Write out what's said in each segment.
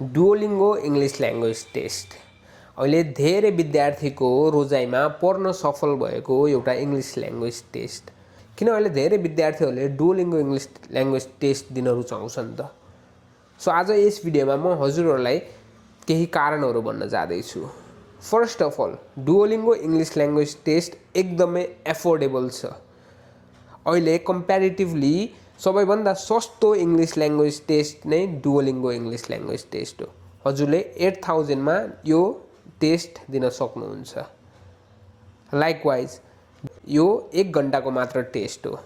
डुओलिङ्गो English language test अहिले धेरै विद्यार्थीको रोजाइमा पर्न सफल भएको एउटा इङ्ग्लिस ल्याङ्ग्वेज टेस्ट। किन अहिले धेरै विद्यार्थीहरूले डुओलिङ्गो इङ्ग्लिस ल्याङ्ग्वेज टेस्ट दिन रुचाउँछन् त। सो आज यस भिडियोमा म हजुरहरूलाई केही कारणहरू भन्न जाँदैछु। First of all, Duolingo English language test एकदमै एफोर्डेबल छ। अहिले कम्प्यारिटिभली सबैभन्दा सस्तो इङ्ग्लिस ल्याङ्ग्वेज टेस्ट नै डुओलिङ्गो इङ्ग्लिस ल्याङ्ग्वेज टेस्ट हो। हजुरले 8000 मा यो टेस्ट दिन सक्नुहुन्छ। लाइकवाइज यो 1 घण्टाको मात्र टेस्ट हो।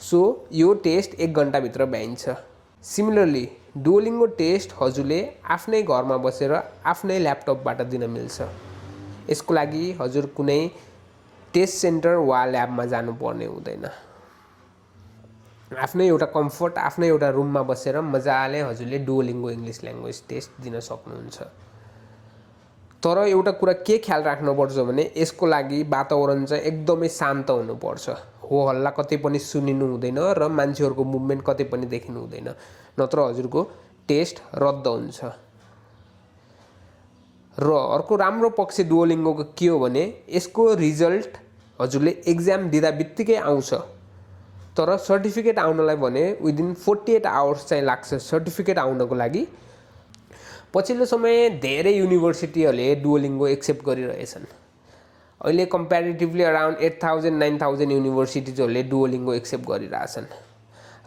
सो यो टेस्ट 1 घण्टाभित्र भ्याइन्छ। सिमिलरली डुओलिङ्गो टेस्ट हजुरले आफ्नै घरमा बसेर आफ्नै ल्यापटपबाट दिन मिल्छ। यसको लागि हजुर कुनै टेस्ट सेन्टर वा ल्याबमा जानुपर्ने हुँदैन। आफ्नै एउटा कम्फर्ट, आफ्नै एउटा रुममा बसेर मजाले हजुरले डुओलिङ्गो इङ्ग्लिस ल्याङ्ग्वेज टेस्ट दिन सक्नुहुन्छ। तर एउटा कुरा के ख्याल राख्नुपर्छ भने यसको लागि वातावरण चाहिँ एकदमै शान्त हुनुपर्छ। हो हल्ला कतै पनि सुनिनु हुँदैन र मान्छेहरूको मुभमेन्ट कतै पनि देखिनु हुँदैन, नत्र हजुरको टेस्ट रद्द हुन्छ। र अर्को राम्रो पक्ष डुओलिङ्गोको के हो भने यसको रिजल्ट हजुरले एक्जाम दिँदा बित्तिकै आउँछ। तर सर्टिफिकेट आउनलाई भने विदिन 48 आवर्स चाहिँ लाग्छ सर्टिफिकेट आउनको लागि। पछिल्लो समय धेरै युनिभर्सिटीहरूले डुओलिङ्गो एक्सेप्ट गरिरहेछन्। अहिले कम्प्यारिटिभली अराउन्ड 8000 9000 युनिभर्सिटिजहरूले डुओलिङ्गो एक्सेप्ट गरिरहेछन्।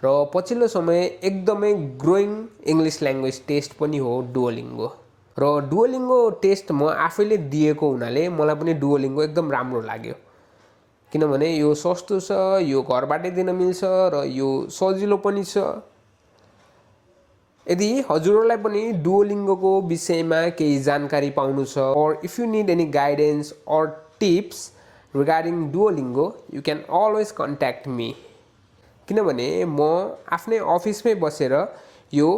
र पछिल्लो समय एकदमै ग्रोइङ इङ्ग्लिस ल्याङ्ग्वेज टेस्ट पनि हो डुओलिङ्गो। र डुओलिङ्गो टेस्ट म आफैले दिएको हुनाले मलाई पनि डुओलिङ्गो एकदम राम्रो लाग्यो। किनभने यो सस्तो छ, यो घरबाटै दिन मिल्छ र यो सजिलो पनि छ। यदि हजुरहरूलाई पनि डुओलिङ्गोको विषयमा केही जानकारी पाउनु छ और if you need any guidance और tips regarding Duolingo, you can always contact me. किनभने म आफ्नै अफिसमै बसेर यो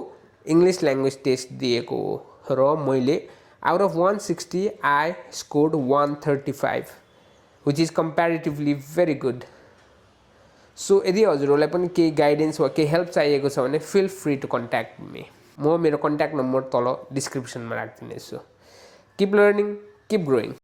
इङ्ग्लिस ल्याङ्ग्वेज टेस्ट दिएको हो र मैले out of 160 I scored 135, which is comparatively very good. So यदि हजुरहरूलाई पनि केही गाइडेन्स वा केही हेल्प चाहिएको छ भने feel free to contact me. म मेरो कन्ट्याक्ट नम्बर तल डिस्क्रिप्सनमा राखिदिनेछु। Keep learning, keep growing.